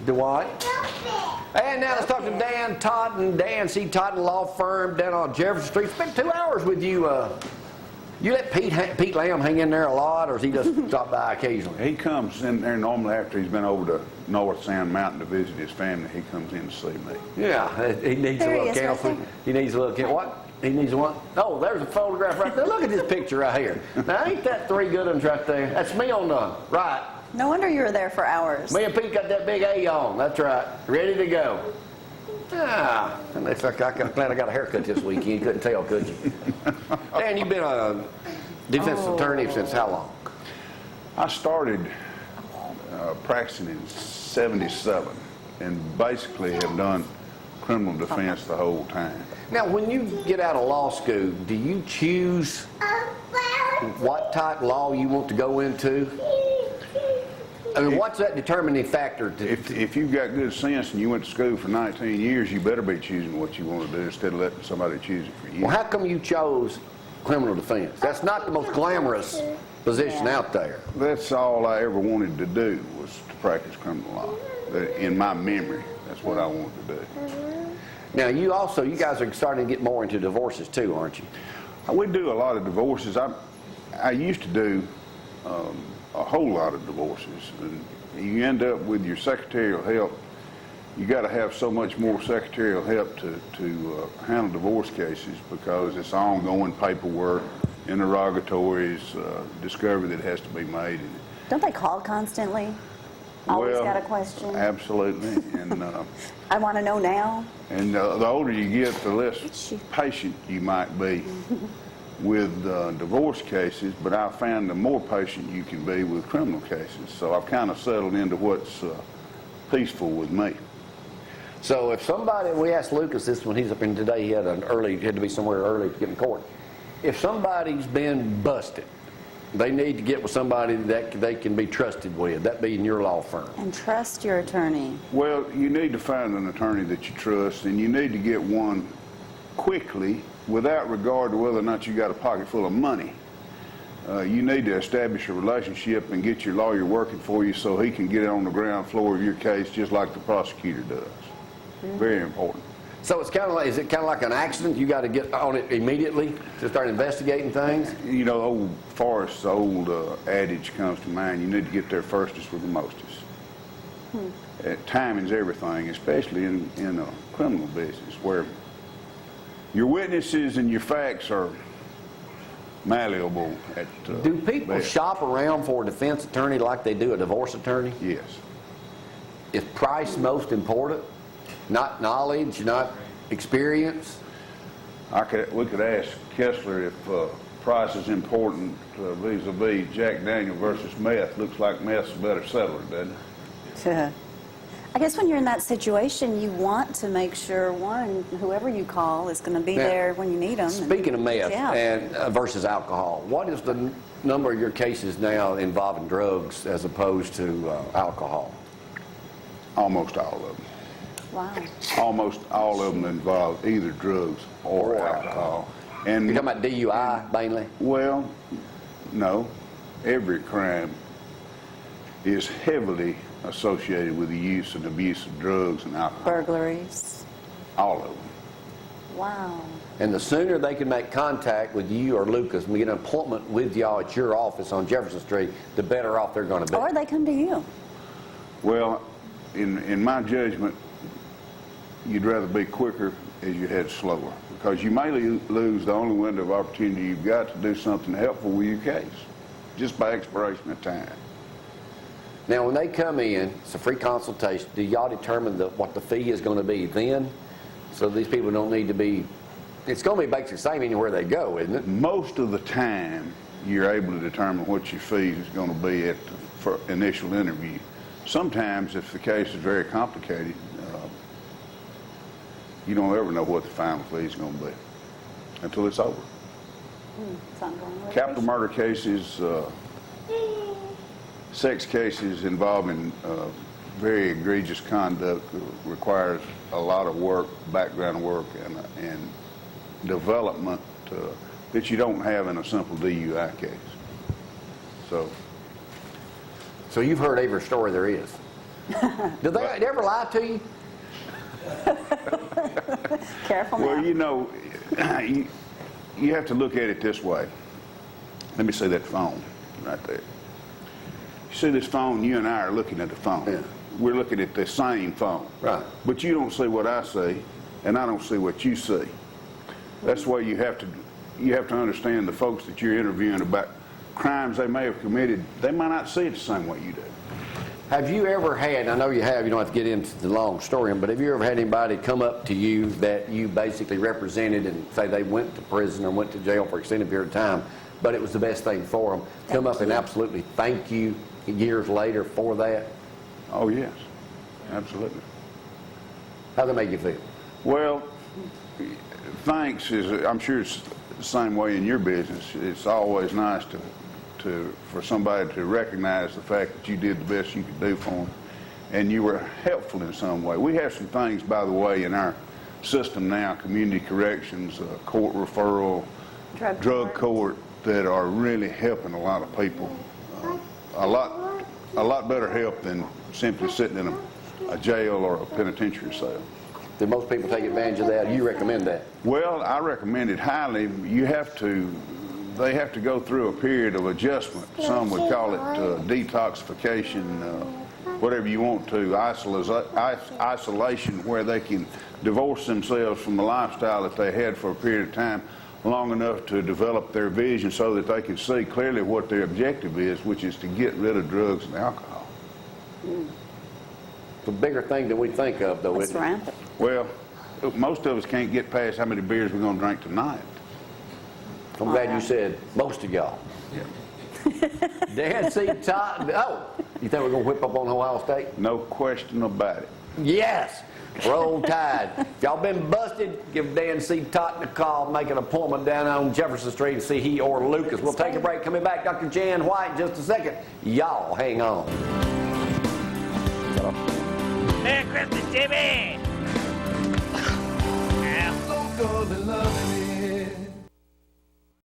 Do what? And now let's talk to Dan Totten. Dan, C. Totten Law Firm down on Jefferson Street. Spent 2 hours with you. You let Pete Lamb hang in there a lot, or does he just stop by occasionally? He comes in there normally after he's been over to North Sand Mountain to visit his family. He comes in to see me. Yeah, he needs a little counseling. He needs a little what? He needs one? Oh, there's a photograph right there. Look at this picture right here. Now, ain't that 3 good ones right there? That's me on the right. No wonder you were there for hours. Me and Pete got that big A on. That's right. Ready to go. Ah, looks like I'm glad I got a haircut this weekend. You couldn't tell, could you? Dan, you've been a defense attorney since how long? I started practicing in '77 and basically have done criminal defense the whole time. Now, when you get out of law school, do you choose what type of law you want to go into? I mean, what's that determining factor? If you've got good sense and you went to school for 19 years, you better be choosing what you want to do instead of letting somebody choose it for you. Well, how come you chose criminal defense? That's not the most glamorous position out there. That's all I ever wanted to do was to practice criminal law. In my memory, that's what I wanted to do. Now, you guys are starting to get more into divorces too, aren't you? We do a lot of divorces. I used to do a whole lot of divorces. And you end up with your secretarial help. You got to have so much more secretarial help to handle divorce cases because it's ongoing paperwork, interrogatories, discovery that has to be made. Don't they call constantly? Always got a question? Absolutely. And I want to know now. And the older you get, the less patient you might be with divorce cases, but I found the more patient you can be with criminal cases. So I've kind of settled into what's peaceful with me. So if somebody, we asked Lucas this when he's up in today, he had to be somewhere early to get in court. If somebody's been busted, they need to get with somebody that they can be trusted with, that being your law firm. And trust your attorney. Well, you need to find an attorney that you trust, and you need to get one quickly without regard to whether or not you got a pocket full of money. You need to establish a relationship and get your lawyer working for you so he can get on the ground floor of your case just like the prosecutor does. Very important. So it's kind of like, is it kind of like an accident? You got to get on it immediately to start investigating things? You know, old Forrest's old adage comes to mind, you need to get there firstest with the mostest. Timing's everything, especially in a criminal business where your witnesses and your facts are malleable at Do people best. shop around for a defense attorney like they do a divorce attorney? Yes. Is price most important? Not knowledge, not experience? We could ask Kessler if price is important vis-a-vis Jack Daniel versus meth. Looks like meth's a better settler, doesn't it? I guess when you're in that situation, you want to make sure, whoever you call is going to be there when you need them. Speaking of meth and versus alcohol, what is the number of your cases now involving drugs as opposed to alcohol? Almost all of them. Wow. Almost all of them involve either drugs or alcohol. And You're talking about DUI mainly? Well, no. Every crime is heavily associated with the use and abuse of drugs and alcohol. Burglaries. All of them. Wow. And the sooner they can make contact with you or Lucas and get an appointment with y'all at your office on Jefferson Street, the better off they're going to be. Or they come to you. Well, in my judgment, you'd rather be quicker as you head slower because you may lose the only window of opportunity you've got to do something helpful with your case just by expiration of time. Now, when they come in, it's a free consultation. Do y'all determine what the fee is going to be then? So these people don't need to be, it's going to be basically the same anywhere they go, isn't it? Most of the time, you're able to determine what your fee is going to be at the initial interview. Sometimes, if the case is very complicated, you don't ever know what the final fee is going to be until it's over. Capital murder cases, sex cases involving very egregious conduct requires a lot of work, background work, and development that you don't have in a simple DUI case. So you've heard every story there is. Do they ever lie to you? Careful now. Well, you know, you have to look at it this way. Let me see that phone right there. You see this phone, you and I are looking at the phone. Yeah. We're looking at the same phone. Right. But you don't see what I see, and I don't see what you see. That's why you have to understand the folks that you're interviewing about crimes they may have committed. They might not see it the same way you do. Have you ever had, I know you have, you don't have to get into the long story, but have you ever had anybody come up to you that you basically represented and say they went to prison or went to jail for an extended period of time, but it was the best thing for them, come up and absolutely thank you years later for that? Oh, yes, absolutely. How'd that make you feel? Well, thanks is, I'm sure it's the same way in your business. It's always nice for somebody to recognize the fact that you did the best you could do for them and you were helpful in some way. We have some things, by the way, in our system now, community corrections, court referral, drug court, that are really helping a lot of people. A lot better help than simply sitting in a jail or a penitentiary cell. Do most people take advantage of that? You recommend that? Well, I recommend it highly. They have to go through a period of adjustment. Some would call it detoxification, whatever you want to, isolation, where they can divorce themselves from the lifestyle that they had for a period of time, long enough to develop their vision so that they can see clearly what their objective is, which is to get rid of drugs and alcohol. It's a bigger thing than we think of, though, That's isn't it? rampant. Well, most of us can't get past how many beers we're going to drink tonight. I'm glad you said most of y'all. Dan C. Totten. Oh, you think we're going to whip up on Ohio State? No question about it. Yes. Roll Tide. If y'all been busted, give Dan C. Totten a call. Make an appointment down on Jefferson Street and see he or Lucas. We'll take a break. Coming back, Dr. Jan White in just a second. Y'all hang on. Merry Christmas, Jimmy!